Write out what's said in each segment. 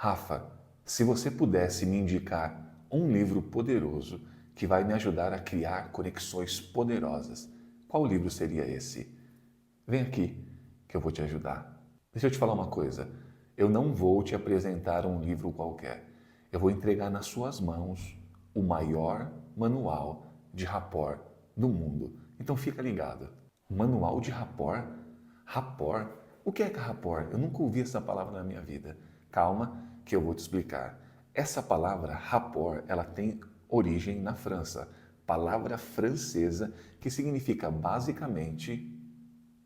Rafa, se você pudesse me indicar um livro poderoso que vai me ajudar a criar conexões poderosas, qual livro seria esse? Vem aqui que eu vou te ajudar. Deixa eu te falar uma coisa. Eu não vou te apresentar um livro qualquer. Eu vou entregar nas suas mãos o maior manual de rapport do mundo. Então fica ligado. Manual de rapport? Rapport? O que é rapport? Eu nunca ouvi essa palavra na minha vida. Calma que eu vou te explicar. Essa palavra rapport, ela tem origem na França. Palavra francesa que significa basicamente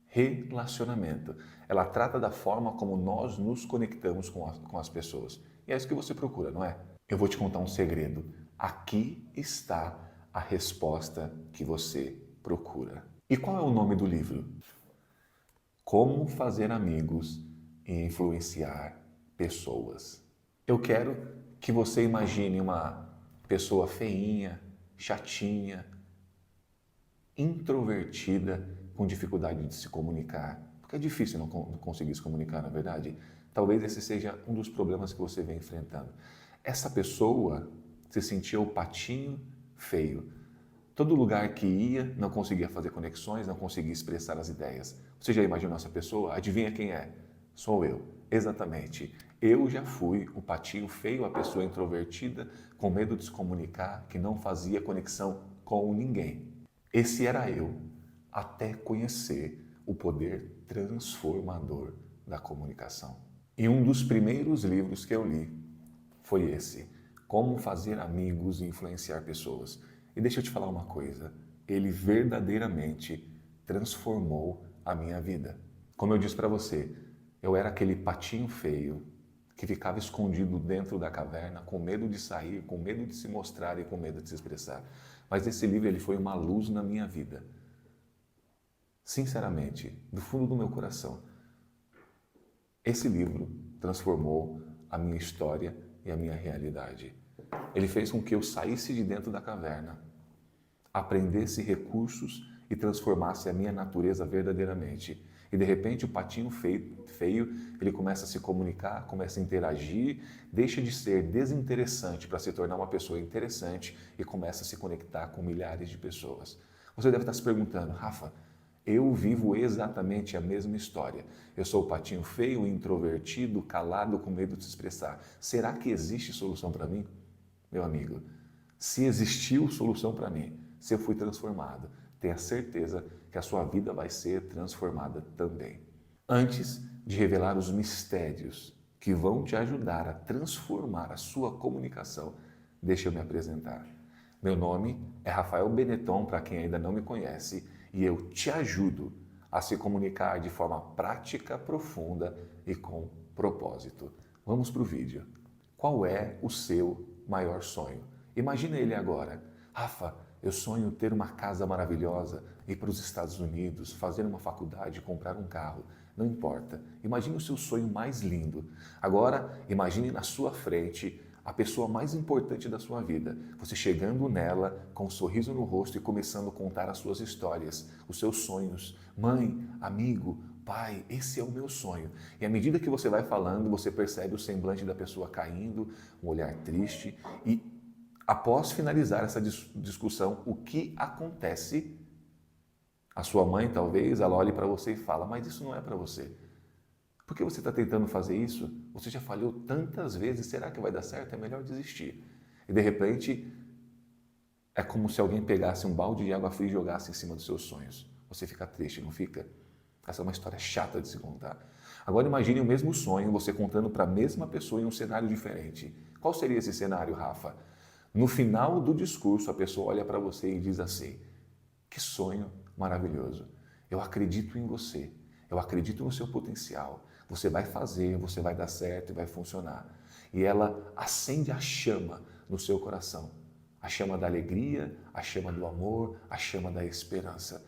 relacionamento. Ela trata da forma como nós nos conectamos com as pessoas. E é isso que você procura, não é? Eu vou te contar um segredo. Aqui está a resposta que você procura. E qual é o nome do livro? Como fazer amigos e influenciar pessoas. Eu quero que você imagine uma pessoa feinha, chatinha, introvertida, com dificuldade de se comunicar. Porque é difícil não conseguir se comunicar, na verdade. Talvez esse seja um dos problemas que você vem enfrentando. Essa pessoa se sentia o patinho feio. Todo lugar que ia não conseguia fazer conexões, não conseguia expressar as ideias. Você já imaginou essa pessoa? Adivinha quem é? Sou eu. Exatamente. Eu já fui o patinho feio, a pessoa introvertida, com medo de se comunicar, que não fazia conexão com ninguém. Esse era eu, até conhecer o poder transformador da comunicação. E um dos primeiros livros que eu li foi esse, Como Fazer Amigos e Influenciar Pessoas. E deixa eu te falar uma coisa, ele verdadeiramente transformou a minha vida. Como eu disse para você, eu era aquele patinho feio que ficava escondido dentro da caverna, com medo de sair, com medo de se mostrar e com medo de se expressar. Mas esse livro ele foi uma luz na minha vida. Sinceramente, do fundo do meu coração, esse livro transformou a minha história e a minha realidade. Ele fez com que eu saísse de dentro da caverna, aprendesse recursos e transformasse a minha natureza verdadeiramente. E de repente o patinho feio, ele começa a se comunicar, começa a interagir, deixa de ser desinteressante para se tornar uma pessoa interessante e começa a se conectar com milhares de pessoas. Você deve estar se perguntando, Rafa, eu vivo exatamente a mesma história. Eu sou o patinho feio, introvertido, calado, com medo de se expressar. Será que existe solução para mim? Meu amigo, se existiu solução para mim, se eu fui transformado, tenha certeza que a sua vida vai ser transformada também. Antes de revelar os mistérios que vão te ajudar a transformar a sua comunicação, deixa eu me apresentar. Meu nome é Rafael Benetton, para quem ainda não me conhece, e eu te ajudo a se comunicar de forma prática, profunda e com propósito. Vamos para o vídeo. Qual é o seu maior sonho? Imagina ele agora. Rafa, eu sonho ter uma casa maravilhosa, ir para os Estados Unidos, fazer uma faculdade, comprar um carro. Não importa. Imagine o seu sonho mais lindo. Agora, imagine na sua frente a pessoa mais importante da sua vida. Você chegando nela com um sorriso no rosto e começando a contar as suas histórias, os seus sonhos. Mãe, amigo, pai, esse é o meu sonho. E à medida que você vai falando, você percebe o semblante da pessoa caindo, um olhar triste. E após finalizar essa discussão, o que acontece? A sua mãe, talvez, ela olhe para você e fala, mas isso não é para você. Por que você está tentando fazer isso? Você já falhou tantas vezes, será que vai dar certo? É melhor desistir. E de repente, é como se alguém pegasse um balde de água fria e jogasse em cima dos seus sonhos. Você fica triste, não fica? Essa é uma história chata de se contar. Agora imagine o mesmo sonho, você contando para a mesma pessoa em um cenário diferente. Qual seria esse cenário, Rafa? No final do discurso, a pessoa olha para você e diz assim, que sonho maravilhoso. Eu acredito em você. Eu acredito no seu potencial. Você vai fazer, você vai dar certo e vai funcionar. E ela acende a chama no seu coração. A chama da alegria, a chama do amor, a chama da esperança.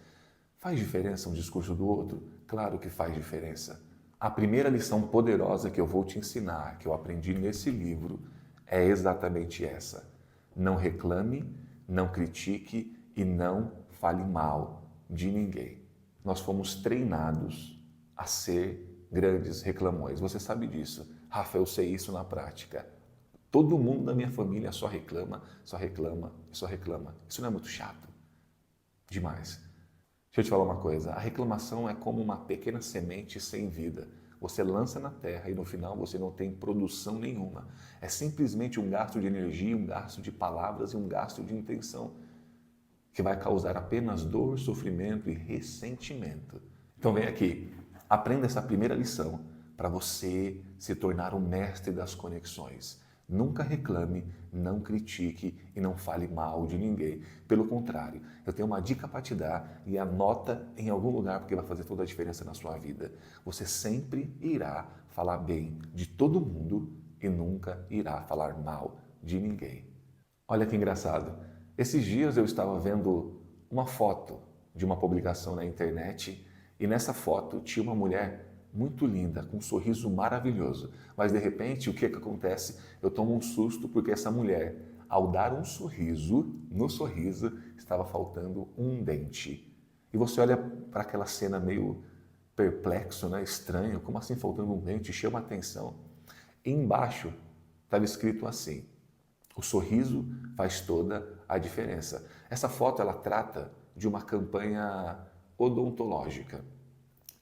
Faz diferença um discurso do outro? Claro que faz diferença. A primeira lição poderosa que eu vou te ensinar, que eu aprendi nesse livro, é exatamente essa. Não reclame, não critique e não fale mal de ninguém. Nós fomos treinados a ser grandes reclamões. Você sabe disso. Rafa, eu sei isso na prática. Todo mundo da minha família só reclama, só reclama, só reclama. Isso não é muito chato? Demais. Deixa eu te falar uma coisa, a reclamação é como uma pequena semente sem vida. Você lança na terra e no final você não tem produção nenhuma. É simplesmente um gasto de energia, um gasto de palavras e um gasto de intenção que vai causar apenas dor, sofrimento e ressentimento. Então vem aqui, aprenda essa primeira lição para você se tornar o mestre das conexões. Nunca reclame, não critique e não fale mal de ninguém. Pelo contrário, eu tenho uma dica para te dar e anota em algum lugar porque vai fazer toda a diferença na sua vida. Você sempre irá falar bem de todo mundo e nunca irá falar mal de ninguém. Olha que engraçado. Esses dias eu estava vendo uma foto de uma publicação na internet e nessa foto tinha uma mulher muito linda, com um sorriso maravilhoso. Mas de repente, o que acontece? Eu tomo um susto porque essa mulher, ao dar um sorriso, no sorriso estava faltando um dente. E você olha para aquela cena meio perplexo, né? Estranho, como assim faltando um dente? Chama a atenção. E embaixo estava escrito assim: o sorriso faz toda a diferença. Essa foto ela trata de uma campanha odontológica.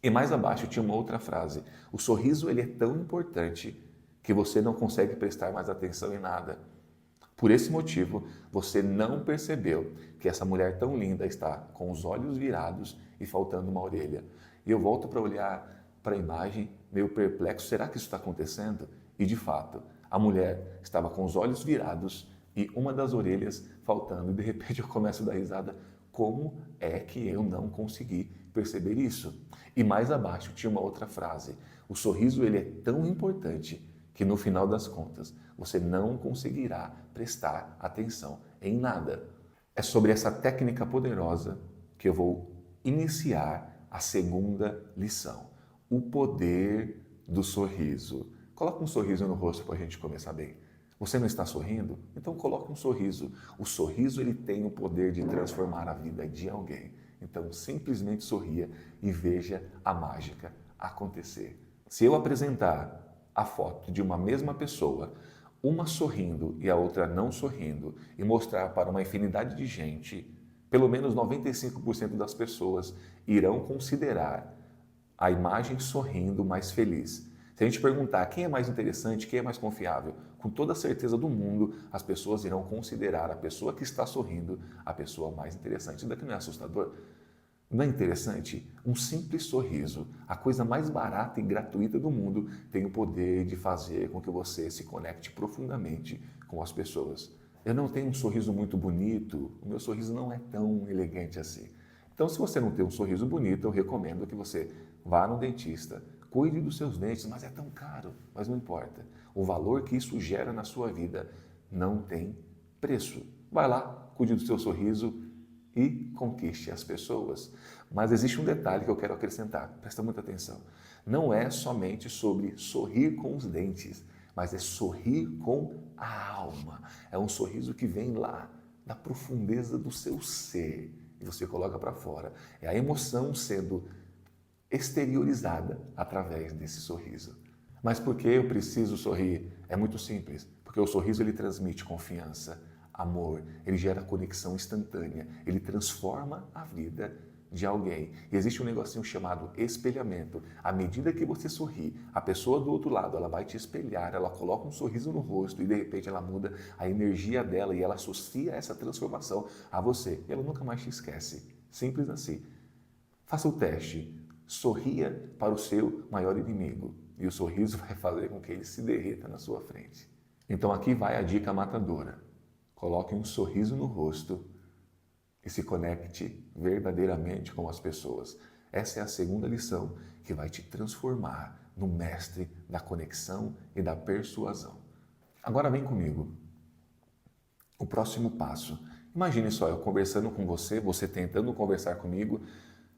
E mais abaixo tinha uma outra frase: o sorriso ele é tão importante que você não consegue prestar mais atenção em nada. Por esse motivo, você não percebeu que essa mulher tão linda está com os olhos virados e faltando uma orelha. E eu volto para olhar para a imagem, meio perplexo, será que isso está acontecendo? E de fato, a mulher estava com os olhos virados e uma das orelhas faltando. E de repente eu começo a dar risada. Como é que eu não consegui perceber isso? E mais abaixo tinha uma outra frase: o sorriso ele é tão importante que no final das contas você não conseguirá prestar atenção em nada. É sobre essa técnica poderosa que eu vou iniciar a segunda lição: o poder do sorriso. Coloca um sorriso no rosto para a gente começar bem. Você não está sorrindo? Então coloque um sorriso. O sorriso ele tem o poder de transformar a vida de alguém. Então simplesmente sorria e veja a mágica acontecer. Se eu apresentar a foto de uma mesma pessoa, uma sorrindo e a outra não sorrindo, e mostrar para uma infinidade de gente, pelo menos 95% das pessoas irão considerar a imagem sorrindo mais feliz. Se a gente perguntar quem é mais interessante, quem é mais confiável, com toda a certeza do mundo, as pessoas irão considerar a pessoa que está sorrindo a pessoa mais interessante. Isso daqui não é assustador? Não é interessante? Um simples sorriso, a coisa mais barata e gratuita do mundo, tem o poder de fazer com que você se conecte profundamente com as pessoas. Eu não tenho um sorriso muito bonito, o meu sorriso não é tão elegante assim. Então, se você não tem um sorriso bonito, eu recomendo que você vá no dentista, cuide dos seus dentes, mas é tão caro, mas não importa. O valor que isso gera na sua vida não tem preço. Vai lá, cuide do seu sorriso e conquiste as pessoas. Mas existe um detalhe que eu quero acrescentar, presta muita atenção. Não é somente sobre sorrir com os dentes, mas é sorrir com a alma. É um sorriso que vem lá da profundeza do seu ser e você coloca para fora. É a emoção sendo exteriorizada através desse sorriso. Mas por que eu preciso sorrir? É muito simples, porque o sorriso ele transmite confiança, amor, ele gera conexão instantânea, ele transforma a vida de alguém. E existe um negocinho chamado espelhamento. À medida que você sorri, a pessoa do outro lado, ela vai te espelhar, ela coloca um sorriso no rosto e de repente ela muda a energia dela e ela associa essa transformação a você. E ela nunca mais te esquece. Simples assim. Faça o teste. Sorria para o seu maior inimigo e o sorriso vai fazer com que ele se derreta na sua frente. Então aqui vai a dica matadora. Coloque um sorriso no rosto e se conecte verdadeiramente com as pessoas. Essa é a segunda lição que vai te transformar no mestre da conexão e da persuasão. Agora vem comigo. O próximo passo. Imagine só, eu conversando com você, você tentando conversar comigo,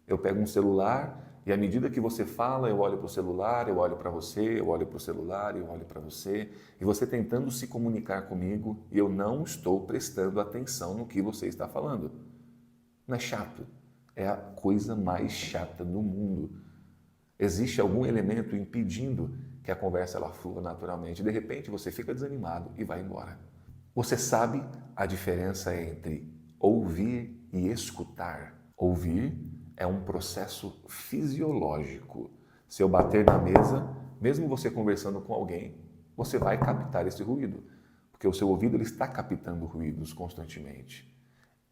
eu pego um celular e à medida que você fala, eu olho para o celular, eu olho para você, eu olho para o celular, eu olho para você, e você tentando se comunicar comigo e eu não estou prestando atenção no que você está falando. Não é chato? É a coisa mais chata do mundo. Existe algum elemento impedindo que a conversa ela flua naturalmente. De repente você fica desanimado e vai embora. Você sabe a diferença entre ouvir e escutar? Ouvir é um processo fisiológico. Se eu bater na mesa, mesmo você conversando com alguém, você vai captar esse ruído, porque o seu ouvido ele está captando ruídos constantemente.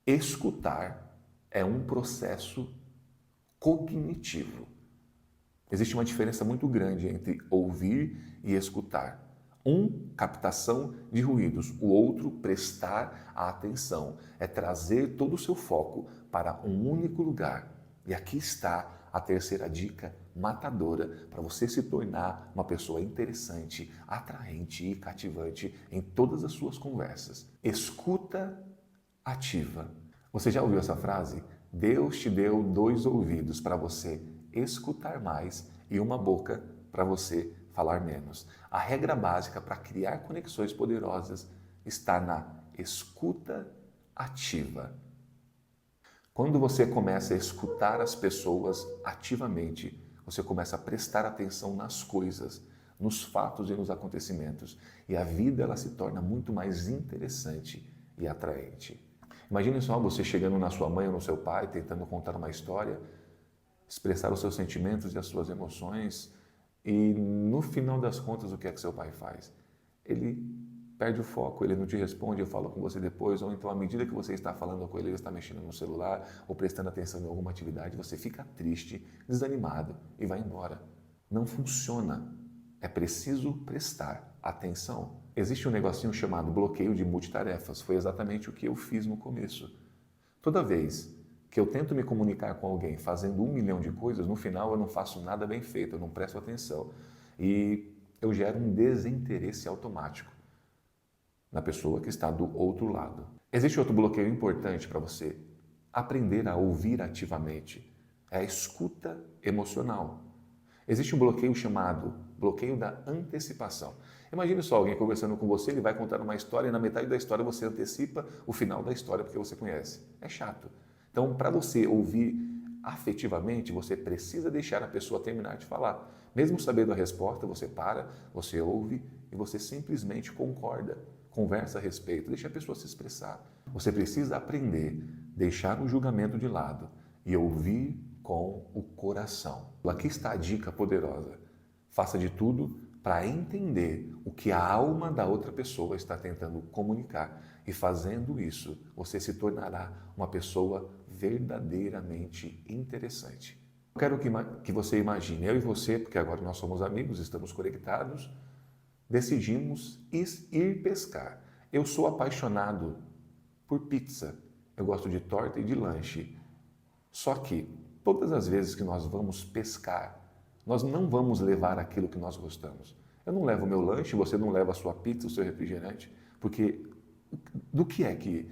Escutar é um processo cognitivo. Existe uma diferença muito grande entre ouvir e escutar. Um, captação de ruídos. O outro, prestar atenção. É trazer todo o seu foco para um único lugar. E aqui está a terceira dica matadora para você se tornar uma pessoa interessante, atraente e cativante em todas as suas conversas. Escuta ativa. Você já ouviu essa frase? Deus te deu 2 ouvidos para você escutar mais e uma boca para você falar menos. A regra básica para criar conexões poderosas está na escuta ativa. Quando você começa a escutar as pessoas ativamente, você começa a prestar atenção nas coisas, nos fatos e nos acontecimentos, e a vida ela se torna muito mais interessante e atraente. Imagine só você chegando na sua mãe ou no seu pai, tentando contar uma história, expressar os seus sentimentos e as suas emoções, e no final das contas, o que é que seu pai faz? Ele perde o foco, ele não te responde, eu falo com você depois, ou então à medida que você está falando com ele está mexendo no celular ou prestando atenção em alguma atividade, você fica triste, desanimado e vai embora. Não funciona. É preciso prestar atenção. Existe um negocinho chamado bloqueio de multitarefas. Foi exatamente o que eu fiz no começo. Toda vez que eu tento me comunicar com alguém fazendo 1 milhão de coisas, no final eu não faço nada bem feito, eu não presto atenção. E eu gero um desinteresse automático na pessoa que está do outro lado. Existe outro bloqueio importante para você aprender a ouvir ativamente. É a escuta emocional. Existe um bloqueio chamado bloqueio da antecipação. Imagine só alguém conversando com você, ele vai contar uma história e na metade da história você antecipa o final da história porque você conhece. É chato. Então, para você ouvir afetivamente, você precisa deixar a pessoa terminar de falar. Mesmo sabendo a resposta, você para, você ouve e você simplesmente concorda, conversa a respeito, deixa a pessoa se expressar. Você precisa aprender, deixar o julgamento de lado e ouvir com o coração. Aqui está a dica poderosa. Faça de tudo para entender o que a alma da outra pessoa está tentando comunicar. E fazendo isso, você se tornará uma pessoa verdadeiramente interessante. Eu quero que você imagine, eu e você, porque agora nós somos amigos, estamos conectados, decidimos ir pescar. Eu sou apaixonado por pizza. Eu gosto de torta e de lanche. Só que todas as vezes que nós vamos pescar, nós não vamos levar aquilo que nós gostamos. Eu não levo o meu lanche, você não leva a sua pizza, o seu refrigerante, porque do que é que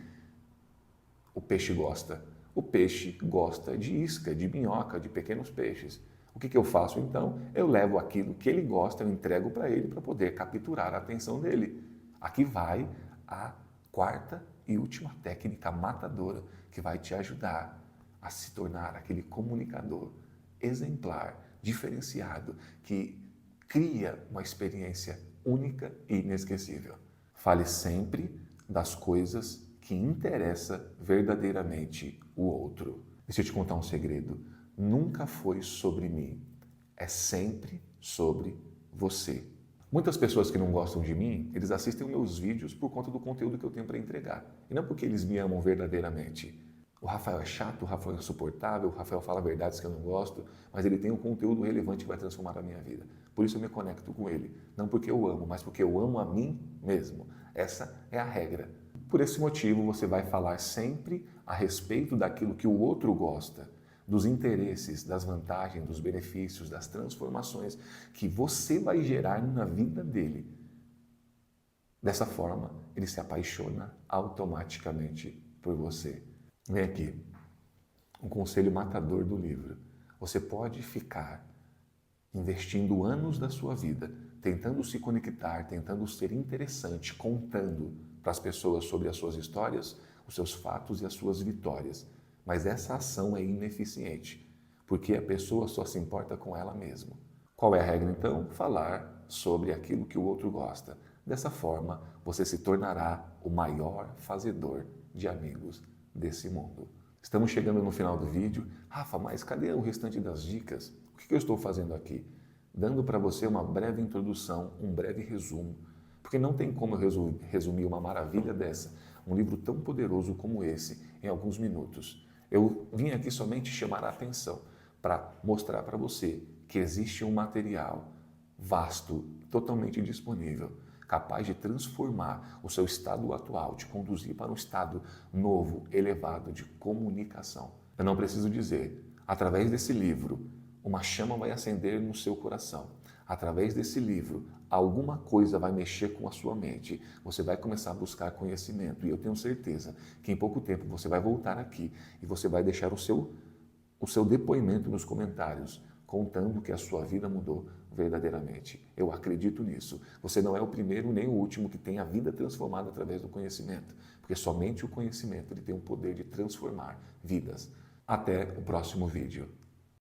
o peixe gosta? O peixe gosta de isca, de minhoca, de pequenos peixes. O que eu faço então? Eu levo aquilo que ele gosta, eu entrego para ele para poder capturar a atenção dele. Aqui vai a quarta e última técnica matadora que vai te ajudar a se tornar aquele comunicador exemplar, diferenciado, que cria uma experiência única e inesquecível. Fale sempre das coisas que interessam verdadeiramente o outro. Deixa eu te contar um segredo. Nunca foi sobre mim, é sempre sobre você. Muitas pessoas que não gostam de mim, eles assistem os meus vídeos por conta do conteúdo que eu tenho para entregar. E não porque eles me amam verdadeiramente. O Rafael é chato, o Rafael é insuportável, o Rafael fala verdades que eu não gosto, mas ele tem um conteúdo relevante que vai transformar a minha vida. Por isso eu me conecto com ele. Não porque eu amo, mas porque eu amo a mim mesmo. Essa é a regra. Por esse motivo, você vai falar sempre a respeito daquilo que o outro gosta, dos interesses, das vantagens, dos benefícios, das transformações que você vai gerar na vida dele. Dessa forma, ele se apaixona automaticamente por você. Vem aqui, um conselho matador do livro. Você pode ficar investindo anos da sua vida, tentando se conectar, tentando ser interessante, contando para as pessoas sobre as suas histórias, os seus fatos e as suas vitórias. Mas essa ação é ineficiente, porque a pessoa só se importa com ela mesma. Qual é a regra então? Falar sobre aquilo que o outro gosta. Dessa forma, você se tornará o maior fazedor de amigos desse mundo. Estamos chegando no final do vídeo. Rafa, mas cadê o restante das dicas? O que eu estou fazendo aqui? Dando para você uma breve introdução, um breve resumo, porque não tem como eu resumir uma maravilha dessa, um livro tão poderoso como esse, em alguns minutos. Eu vim aqui somente chamar a atenção para mostrar para você que existe um material vasto, totalmente disponível, capaz de transformar o seu estado atual, te conduzir para um estado novo, elevado de comunicação. Eu não preciso dizer, através desse livro, uma chama vai acender no seu coração. Através desse livro, alguma coisa vai mexer com a sua mente. Você vai começar a buscar conhecimento. E eu tenho certeza que em pouco tempo você vai voltar aqui e você vai deixar o seu depoimento nos comentários, contando que a sua vida mudou verdadeiramente. Eu acredito nisso. Você não é o primeiro nem o último que tem a vida transformada através do conhecimento, porque somente o conhecimento ele tem o poder de transformar vidas. Até o próximo vídeo.